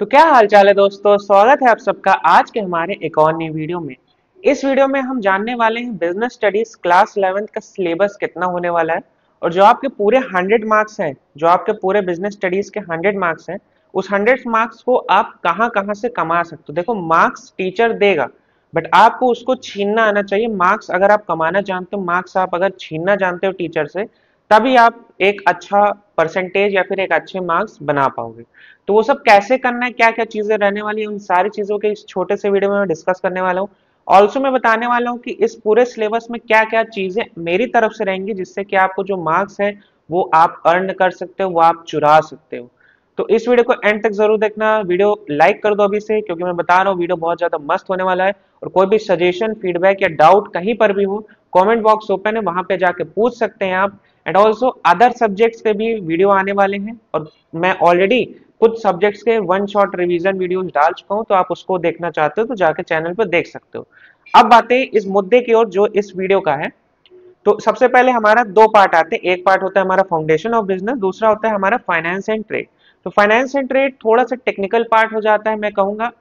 तो क्या हाल चाल है दोस्तों। स्वागत है आप सबका आज के हमारे एक और नई वीडियो में। इस वीडियो में हम जानने वाले हैं बिजनेस स्टडीज क्लास 11th का सिलेबस कितना होने वाला है और जो आपके पूरे 100 मार्क्स हैं, जो आपके पूरे बिजनेस स्टडीज के 100 मार्क्स हैं, उस 100 मार्क्स को आप कहां कहां से कमा सकते हो। देखो, मार्क्स टीचर देगा बट आपको उसको छीनना आना चाहिए। मार्क्स अगर आप कमाना जानते हो, मार्क्स आप अगर छीनना जानते हो टीचर से, तभी आप एक अच्छा परसेंटेज या फिर एक अच्छे मार्क्स बना पाओगे। तो वो सब कैसे करना है, क्या क्या चीजें रहने वाली है, उन सारी चीजों के इस छोटे से वीडियो में मैं डिस्कस करने वाला हूँ। ऑल्सो मैं बताने वाला हूँ कि इस पूरे सिलेबस में क्या क्या चीजें मेरी तरफ से रहेंगी जिससे कि आपको जो मार्क्स है वो आप अर्न कर सकते हो, वो आप चुरा सकते हो। तो इस वीडियो को एंड तक जरूर देखना। वीडियो लाइक कर दो अभी से, क्योंकि मैं बता रहा हूँ वीडियो बहुत ज्यादा मस्त होने वाला है। और कोई भी सजेशन, फीडबैक या डाउट कहीं पर भी हो, कमेंट बॉक्स ओपन है, वहां पे जाके पूछ सकते हैं आप। एंड ऑल्सो अदर सब्जेक्ट्स के भी वीडियो आने वाले हैं और मैं ऑलरेडी कुछ सब्जेक्ट्स के वन शॉट रिवीजन वीडियोस डाल चुका हूं, तो आप उसको देखना चाहते हो तो जाके चैनल पर देख सकते हो। अब बातें इस मुद्दे की ओर जो इस वीडियो का है। तो सबसे पहले हमारा दो पार्ट आते हैं। एक पार्ट होता है हमारा फाउंडेशन ऑफ बिजनेस, दूसरा होता है हमारा फाइनेंस एंड ट्रेड। तो फाइनेंस एंड ट्रेड थोड़ा सा टेक्निकल पार्ट हो जाता है, मैं कहूंगा।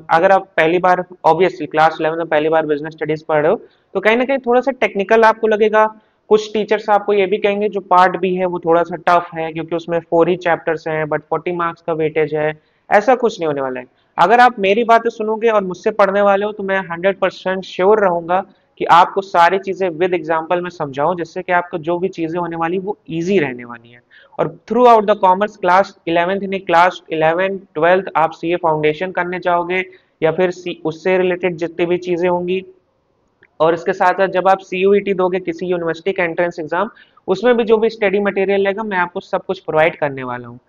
अगर आप पहली बार, ऑब्वियसली क्लास 11 में पहली बार बिजनेस स्टडीज पढ़ रहे हो, तो कहीं ना कहीं थोड़ा सा टेक्निकल आपको लगेगा। कुछ टीचर्स आपको ये भी कहेंगे जो पार्ट भी है वो थोड़ा सा टफ है, क्योंकि उसमें 4 ही चैप्टर्स हैं बट 40 मार्क्स का वेटेज है। ऐसा कुछ नहीं होने वाला है। अगर आप मेरी बातें सुनोगे और मुझसे पढ़ने वाले हो, तो मैं 100% श्योर रहूंगा कि आपको सारी चीजें विद एग्जांपल में समझाऊं, जिससे कि आपको जो भी चीजें होने वाली वो इजी रहने वाली है। और through out the commerce class 11th नहीं, क्लास 11 12th आप सीए फाउंडेशन करने जाओगे या फिर उससे रिलेटेड जितनी भी चीजें होंगी, और इसके साथ साथ जब आप सीयूईटी दोगे किसी यूनिवर्सिटी का एंट्रेंस एग्जाम, उसमें भी जो भी स्टडी मटेरियल लगेगा मैं आपको सब कुछ प्रोवाइड करने वाला हूँ।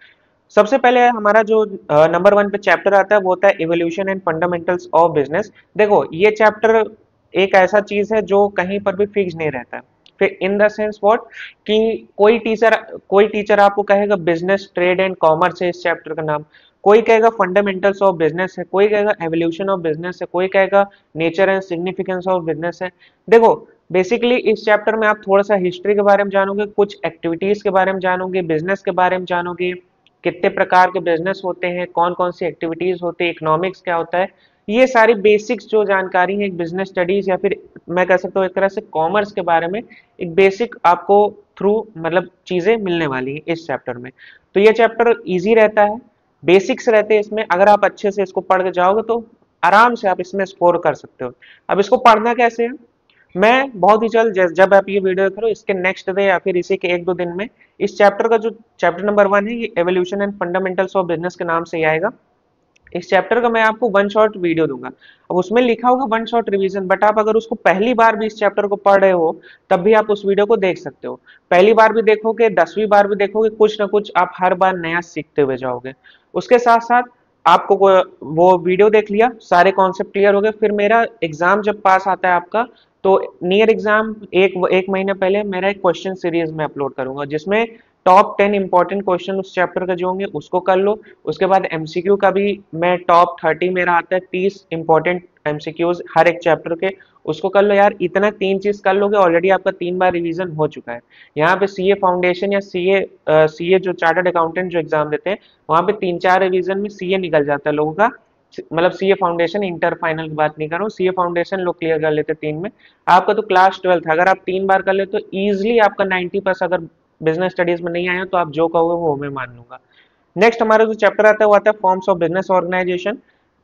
सबसे पहले हमारा जो नंबर 1 पे चैप्टर आता है वो होता है evolution and fundamentals of business. देखो, ये चैप्टर एक ऐसा चीज है जो कहीं पर भी फिक्स नहीं रहता है। फिर इन द सेंस व्हाट, कि कोई टीचर आपको कहेगा बिजनेस ट्रेड एंड कॉमर्स है इस चैप्टर का नाम, कोई कहेगा फंडामेंटल्स ऑफ बिजनेस है, कोई कहेगा एवोल्यूशन ऑफ बिजनेस है, कोई कहेगा nature and significance of business है। देखो, बेसिकली इस चैप्टर में आप थोड़ा सा हिस्ट्री के बारे में जानोगे, कुछ एक्टिविटीज के बारे में जानोगे, बिजनेस के बारे में जानोगे, कितने प्रकार के बिजनेस होते हैं, कौन कौन सी एक्टिविटीज होती है, इकोनॉमिक्स क्या होता है। ये सारी बेसिक्स जो जानकारी है एक बिजनेस स्टडीज या फिर मैं कह सकता हूँ एक तरह से कॉमर्स के बारे में, एक बेसिक आपको थ्रू मतलब चीजें मिलने वाली है इस चैप्टर में। तो ये चैप्टर इजी रहता है, बेसिक्स रहते हैं इसमें। अगर आप अच्छे से इसको पढ़ के जाओगे तो आराम से आप इसमें स्कोर कर सकते हो। अब इसको पढ़ना कैसे है, मैं बहुत ही जल्द जब आप ये वीडियो करो इसके नेक्स्ट डे या फिर इसी के 1-2 दिन में इस चैप्टर का जो चैप्टर नंबर 1 है, ये evolution and fundamentals of business के नाम से ही आएगा। इस चैप्टर का मैं आपको वन शॉट वीडियो दूंगा। अब उसमें लिखा होगा वन शॉट रिवीजन, बट आप अगर उसको पहली बार भी इस चैप्टर को पढ़ रहे हो तब भी आप उस वीडियो को देख सकते हो। पहली बार भी देखोगे, 10वीं बार भी देखोगे, कुछ ना कुछ आप हर बार नया सीखते हुए जाओगे। उसके साथ साथ आपको वो वीडियो देख लिया, सारे कॉन्सेप्ट क्लियर हो गए, फिर मेरा एग्जाम जब पास आता है आपका, तो नियर एग्जाम एक महीने पहले मेरा एक क्वेश्चन सीरीज में अपलोड करूंगा, जिसमें टॉप 10 इंपॉर्टेंट क्वेश्चन उस चैप्टर के जो होंगे उसको कर लो। उसके बाद एमसीक्यू का भी मैं टॉप 30 मेरा आता है, 30 इंपॉर्टेंट एमसीक्यूज हर एक चैप्टर के, उसको कर लो यार। इतना 3 चीज कर लोगे, ऑलरेडी आपका 3 बार रिवीजन हो चुका है। यहाँ पे सीए फाउंडेशन या सीए जो चार्टर्ड अकाउंटेंट जो एग्जाम देते हैं, वहां पे 3-4 रिवीजन में सीए निकल जाता है लोगों का। मतलब सीए फाउंडेशन, इंटर फाइनल की बात नहीं कर रहा हूँ, सीए फाउंडेशन लोग क्लियर कर लेते 3 में। आपका तो क्लास 12 था, अगर आप 3 बार कर ले तो इजिली आपका 90+। अगर बिजनेस स्टडीज में नहीं आया तो आप जो कहोगे वो मैं मान लूंगा। नेक्स्ट हमारा जो चैप्टर आता है वो आता है फॉर्म्स ऑफ बिजनेस ऑर्गेनाइजेशन।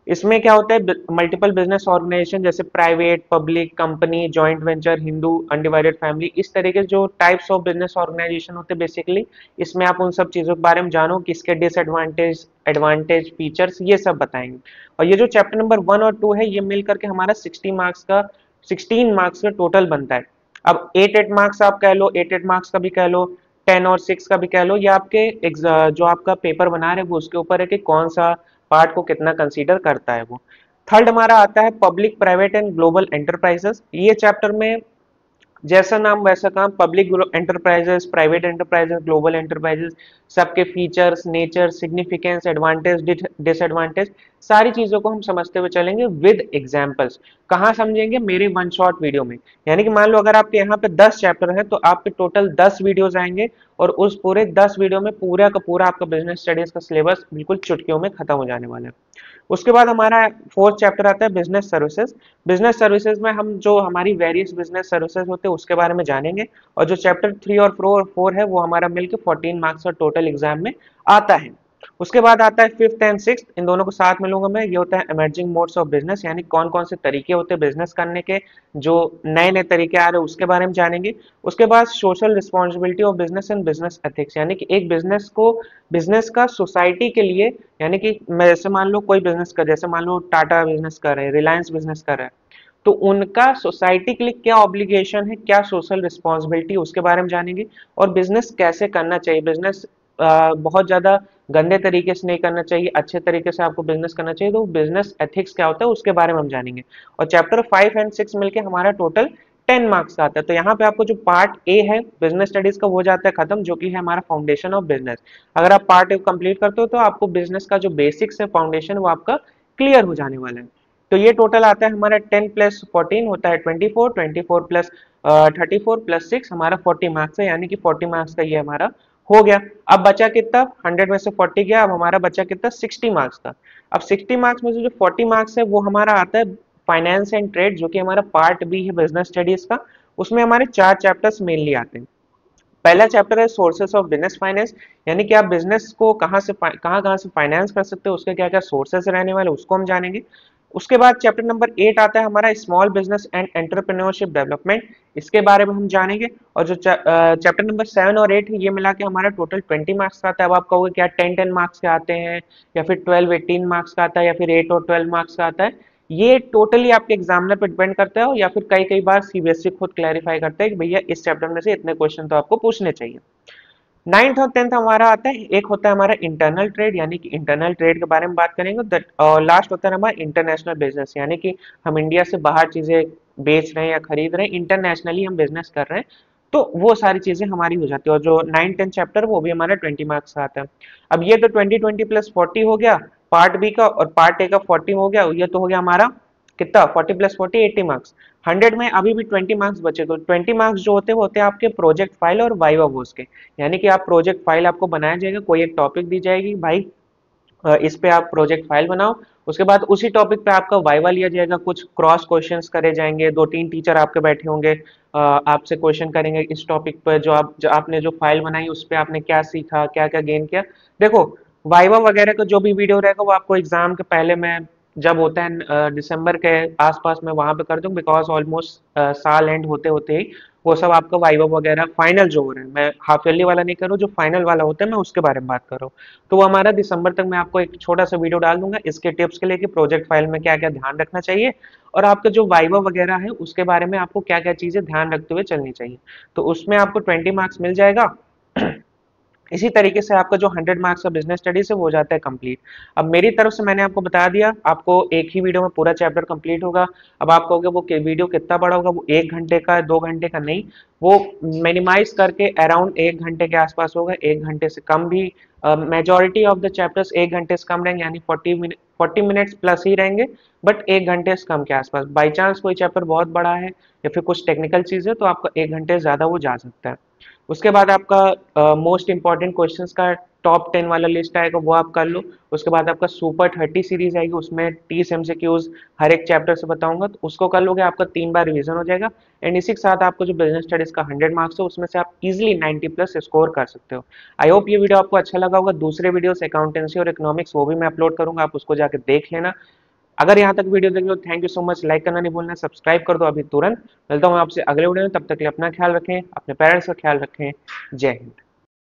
इसमें क्या होता है, मल्टीपल बिजनेस ऑर्गेनाइजेशन, जैसे private, public, company, joint venture, Hindu, undivided family, इस तरीके जो टाइप्स ऑफ बिजनेस ऑर्गेनाइजेशन होते हैं बेसिकली। इसमें आप उन सब चीजों के बारे में जानो, किसके डिसएडवांटेज, एडवांटेज, फीचर्स, ये सब बताएंगे। और ये जो चैप्टर नंबर 1 और 2 है, ये मिल करके हमारा 16 मार्क्स का टोटल बनता है। अब 8 मार्क्स आप कह लो, 8 मार्क्स का भी कह लो, 10 और 6 का भी कह लो, ये आपके जो आपका पेपर बना रहे वो उसके ऊपर है कि कौन सा पार्ट को कितना कंसीडर करता है वो। थर्ड हमारा आता है public, private and global enterprises. ये चैप्टर में जैसा नाम वैसा काम, public enterprises, private enterprises, global enterprises, सबके features, nature, significance, advantage, disadvantage, सारी चीजों को हम समझते हुए चलेंगे विद एग्जांपल्स। कहाँ समझेंगे? मेरे वन शॉट वीडियो में। यानी कि मान लो अगर आपके यहाँ पे 10 चैप्टर है तो आपके टोटल 10 वीडियोस आएंगे और उस पूरे 10 वीडियो में पूरा का पूरा आपका बिजनेस स्टडीज का सिलेबस बिल्कुल चुटकियों में खत्म हो जाने वाला है। उसके बाद हमारा फोर्थ चैप्टर आता है बिजनेस सर्विसेज। बिजनेस सर्विसेज में हम जो हमारी वेरियस बिजनेस सर्विसेज होते हैं उसके बारे में जानेंगे, और जो चैप्टर 3 और 4 है वो हमारा मिलकर 14 मार्क्स और टोटल एग्जाम में आता है। उसके बाद आता है फिफ्थ एंड सिक्स्थ, इन दोनों को साथ में लूंगा मैं। ये होता है इमर्जिंग मोड्स ऑफ बिजनेस, यानी कौन कौन से तरीके होते हैं बिजनेस करने के, जो नए नए तरीके आ रहे हैं उसके बारे में जानेंगे। उसके बाद social responsibility of business and business ethics, यानी कि एक बिजनेस को, बिजनेस का सोसाइटी के लिए, यानी कि मैं जैसे मान लो कोई बिजनेस कर, जैसे मान लो टाटा बिजनेस कर रहे हैं, रिलायंस बिजनेस कर रहा है, तो उनका सोसाइटी के लिए क्या ऑब्लिगेशन है, क्या सोशल रिस्पॉन्सिबिलिटी, उसके बारे में जानेंगे। और बिजनेस कैसे करना चाहिए, बिजनेस बहुत ज्यादा गंदे तरीके से नहीं करना चाहिए, अच्छे तरीके से आपको बिजनेस करना चाहिए, तो बिजनेस एथिक्स क्या होता है उसके बारे में हम जानेंगे। और चैप्टर 5 एंड 6 मिलके हमारा टोटल 10 मार्क्स का आता है। तो यहाँ पे आपको जो पार्ट ए है बिजनेस स्टडीज का वो जाता है खत्म, जो कि है हमारा फाउंडेशन ऑफ बिजनेस। अगर आप पार्ट ए कंप्लीट करते हो तो आपको बिजनेस का जो बेसिक्स है, फाउंडेशन, वो आपका क्लियर हो जाने वाला है। तो ये टोटल आता है हमारा 10 प्लस 14 होता है 24, 24 प्लस 34 प्लस 6 हमारा 40 मार्क्स है, यानी कि 40 मार्क्स का ये हमारा हो गया। अब बचा कितना? 100 में से 40 गया, अब हमारा बचा कितना? 60 मार्क्स का। अब 60 मार्क्स में से जो 40 मार्क्स है वो हमारा आता है फाइनेंस एंड ट्रेड, जो कि हमारा पार्ट बी है बिजनेस स्टडीज का। उसमें हमारे 4 चैप्टर्स मेनली आते हैं। पहला चैप्टर है सोर्सेस ऑफ बिजनेस फाइनेंस, यानी कि आप बिजनेस को कहाँ से फाइनेंस कर सकते हो, उसके क्या क्या सोर्सेस रहने वाले उसको हम जानेंगे। उसके बाद चैप्टर नंबर 8 आता है हमारा small business and entrepreneurship development, इसके बारे में हम जानेंगे। और जो चैप्टर नंबर 7 और 8 है ये मिला के हमारा टोटल 20 मार्क्स का आता है। अब आप कहोगे क्या 10 मार्क्स के आते हैं, या फिर 12 18 मार्क्स का आता है, या फिर 8 और 12 मार्क्स का आता है? ये टोटली आपके एग्जामिनर पर डिपेंड करता है, या फिर कई कई बार सीबीएसई खुद क्लैरिफाई करता है कि भैया इस चैप्टर में से इतने क्वेश्चन तो आपको पूछने चाहिए। नाइन्थ और टेंथ हमारा आता है, एक होता है हमारा इंटरनल ट्रेड, यानी कि इंटरनल ट्रेड के बारे में बात करेंगे। और लास्ट होता है हमारा इंटरनेशनल बिजनेस, यानी कि हम इंडिया से बाहर चीजें बेच रहे हैं या खरीद रहे हैं, इंटरनेशनली हम बिजनेस कर रहे हैं, तो वो सारी चीजें हमारी हो जाती है। और जो 9 10 चैप्टर वो भी हमारा 20 मार्क्स का आता है। अब ये तो 20 प्लस 40 हो गया पार्ट बी का, और पार्ट ए का 40 हो गया, ये तो हो गया हमारा कितना? 40 प्लस 40 80 मार्क्स। 100 में अभी भी 20 मार्क्स बचे, तो 20 मार्क्स जो होते हैं वो होते हैं आपके प्रोजेक्ट फाइल और वाइवा वोस के। यानी कि आप प्रोजेक्ट फाइल आपको बनाया जाएगा, कोई एक टॉपिक दी जाएगी, भाई इस पे आप प्रोजेक्ट फाइल बनाओ। उसके बाद उसी टॉपिक पे आपका वाइवा लिया जाएगा, कुछ क्रॉस क्वेश्चंस करे जाएंगे, 2 3 टीचर आपके बैठे होंगे, आपसे क्वेश्चन करेंगे इस टॉपिक पर, जो आपने जो फाइल बनाई उस पर आपने क्या सीखा, क्या क्या गेन किया। देखो वाइवा वगैरह का जो भी वीडियो रहेगा वो आपको एग्जाम के पहले में, जब होता है दिसंबर के आसपास में, वहां पे कर दूं, बिकॉज ऑलमोस्ट साल एंड होते होते ही वो सब आपका वाइवा वगैरह फाइनल जो हो रहा है, मैं हाफ ईयरली वाला नहीं कर रहा हूँ, जो फाइनल वाला होता है मैं उसके बारे में बात कर रहा हूँ। तो वो हमारा दिसंबर तक मैं आपको एक छोटा सा वीडियो डाल दूंगा इसके टिप्स के लिए कि प्रोजेक्ट फाइल में क्या क्या ध्यान रखना चाहिए, और आपका जो वाइवा वगैरह है उसके बारे में आपको क्या क्या चीजें ध्यान रखते हुए चलनी चाहिए। तो उसमें आपको 20 मार्क्स मिल जाएगा। इसी तरीके से आपका जो 100 मार्क्स का बिजनेस स्टडीज है वो हो जाता है कंप्लीट। अब मेरी तरफ से मैंने आपको बता दिया, आपको एक ही वीडियो में पूरा चैप्टर कंप्लीट होगा। अब आप कहोगे वो वीडियो कितना बड़ा होगा, वो 1 घंटे का 2 घंटे का नहीं, वो मिनिमाइज करके अराउंड 1 घंटे के आसपास होगा, 1 घंटे से कम भी। मेजोरिटी ऑफ द चैप्टर्स 1 घंटे से कम रहेंगे, यानी 40 मिनट्स प्लस ही रहेंगे, बट 1 घंटे से कम के आसपास। बाई चांस कोई चैप्टर बहुत बड़ा है या फिर कुछ टेक्निकल चीज है तो आपका 1 घंटे ज्यादा वो जा सकता है। उसके बाद आपका मोस्ट इंपॉर्टेंट क्वेश्चंस का टॉप 10 वाला लिस्ट आएगा, वो आप कर लो। उसके बाद आपका सुपर 30 सीरीज आएगी, उसमें 30 एमसीक्यूज हर एक चैप्टर से बताऊंगा, तो उसको कर लोगे, आपका 3 बार रिवीजन हो जाएगा। एंड इसी के साथ आपको जो बिजनेस स्टडीज का 100 मार्क्स है उसमें से आप इजिली 90 प्लस स्कोर कर सकते हो। आई होप ये वीडियो आपको अच्छा लगा होगा। दूसरे वीडियोस अकाउंटेंसी और इकोनॉमिक्स वो भी मैं अपलोड करूंगा, आप उसको जाकर देख लेना। अगर यहाँ तक वीडियो देख लो, thank you so much. Like करना नहीं भूलना, सब्सक्राइब कर दो अभी तुरंत। मिलता हूँ आपसे अगले वीडियो में, तब तक के लिए अपना ख्याल रखें, अपने पेरेंट्स का ख्याल रखें। जय हिंद।